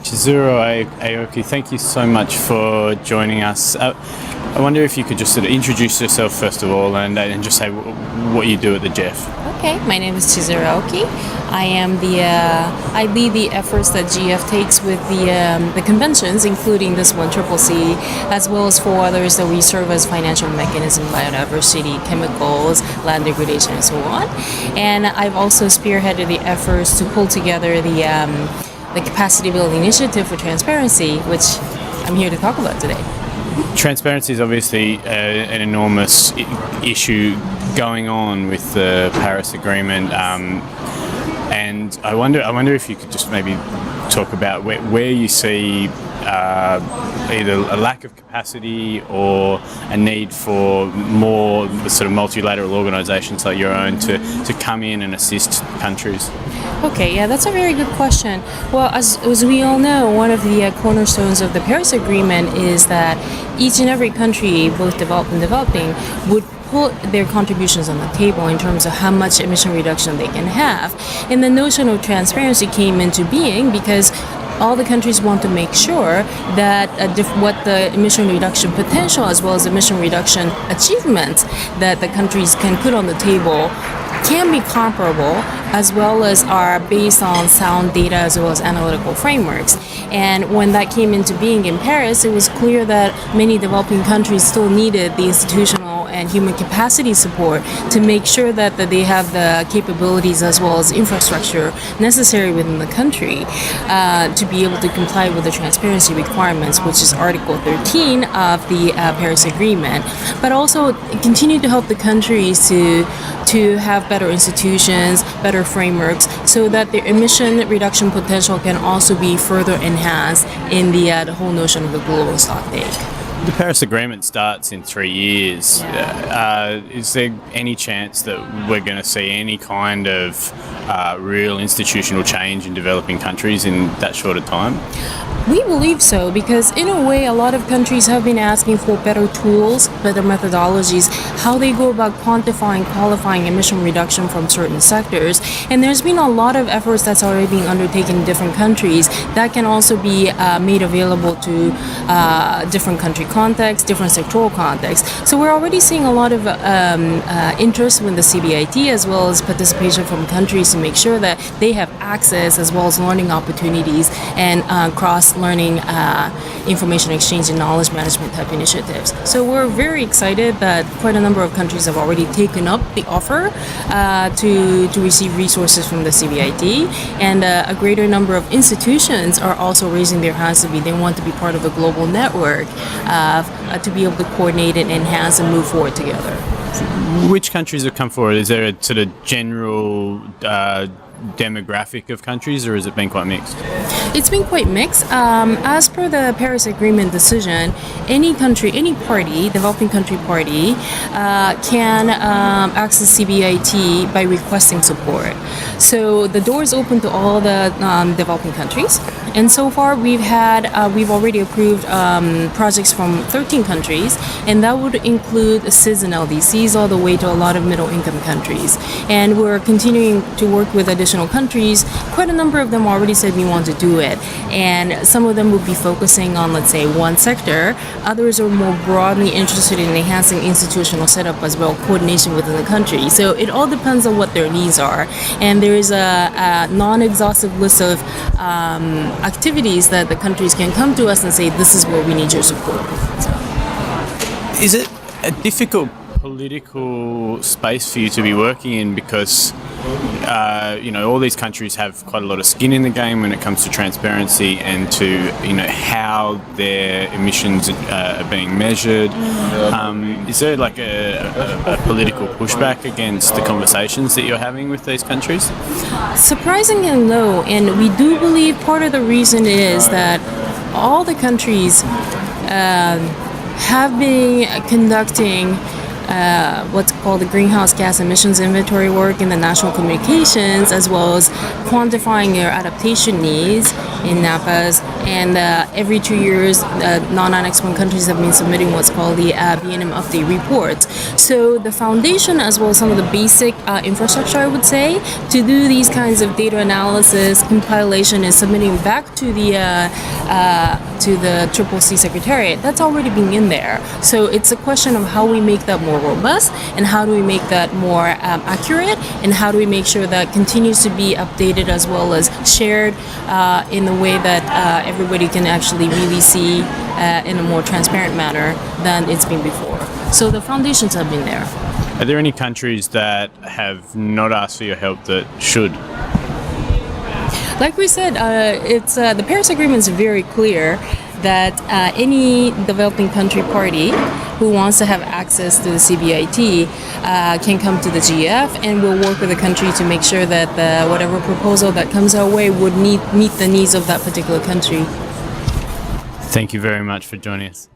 Chizuro, AOKI, thank you so much for joining us. I wonder if you could just sort of introduce yourself first of all and just say what you do at the GEF. Okay, my name is Chizuro AOKI. I lead the efforts that GEF takes with the conventions, including this one, CCC, as well as 4 others that we serve as financial mechanism, biodiversity, chemicals, land degradation, and so on. And I've also spearheaded the efforts to pull together the capacity building initiative for transparency, which I'm here to talk about today. Transparency is obviously an enormous issue going on with the Paris Agreement, and I wonder if you could just maybe talk about where you see either a lack of capacity or a need for more sort of multilateral organisations like your own to come in and assist countries. Okay, yeah, that's a very good question. Well, as we all know, one of the cornerstones of the Paris Agreement is that each and every country, both developed and developing, would put their contributions on the table in terms of how much emission reduction they can have. And the notion of transparency came into being because all the countries want to make sure that what the emission reduction potential as well as emission reduction achievements that the countries can put on the table can be comparable, as well as are based on sound data as well as analytical frameworks. And when that came into being in Paris, it was clear that many developing countries still needed the institutional and human capacity support to make sure that they have the capabilities as well as infrastructure necessary within the country to be able to comply with the transparency requirements, which is Article 13 of the Paris Agreement, but also continue to help the countries to have better institutions, better frameworks, so that their emission reduction potential can also be further enhanced in the whole notion of the global stocktake. The Paris Agreement starts in 3 years. Is there any chance that we're going to see any kind of real institutional change in developing countries in that short a time? We believe so, because in a way a lot of countries have been asking for better tools, better methodologies, how they go about quantifying, qualifying emission reduction from certain sectors. And there's been a lot of efforts that's already being undertaken in different countries that can also be made available to different country contexts, different sectoral contexts. So we're already seeing a lot of interest in the CBIT as well as participation from countries to make sure that they have access as well as learning opportunities and cross-learning information exchange and knowledge management type initiatives. So we're very excited that quite a number of countries have already taken up the offer to receive resources from the CBIT, and a greater number of institutions are also raising their hands they want to be part of the global network to be able to coordinate and enhance and move forward together. Which countries have come forward? Is there a sort of general demographic of countries, or has it been quite mixed? It's been quite mixed. As per the Paris Agreement decision, any country, any party, developing country party, can access CBIT by requesting support. So the door is open to all the developing countries. And so far we've already approved projects from 13 countries, and that would include CIS and LDCs all the way to a lot of middle income countries. And we're continuing to work with additional countries. Quite a number of them already said we want to do it. And some of them would be focusing on, let's say, one sector. Others are more broadly interested in enhancing institutional setup as well, coordination within the country. So it all depends on what their needs are. And there is a non-exhaustive list of activities that the countries can come to us and say, this is where we need your support. So. Is it a difficult political space for you to be working in, because all these countries have quite a lot of skin in the game when it comes to transparency and to how their emissions are being measured? Is there like a political pushback against the conversations that you're having with these countries? Surprisingly low, and we do believe part of the reason is that all the countries have been conducting what's called the greenhouse gas emissions inventory work in the national communications, as well as quantifying your adaptation needs in NAPAs. And every 2 years, non-Annex 1 countries have been submitting what's called the BNM update report. So the foundation, as well as some of the basic infrastructure, I would say, to do these kinds of data analysis, compilation, and submitting back to the CCC Secretariat, that's already been in there. So it's a question of how we make that more robust, and how do we make that more accurate, and how do we make sure that continues to be updated as well as shared in a way that everybody can actually really see in a more transparent manner than it's been before. So the foundations have been there. Are there any countries that have not asked for your help that should? Like we said, it's the Paris Agreement is very clear that any developing country party who wants to have access to the CBIT can come to the GEF, and we'll work with the country to make sure that whatever proposal that comes our way would meet the needs of that particular country. Thank you very much for joining us.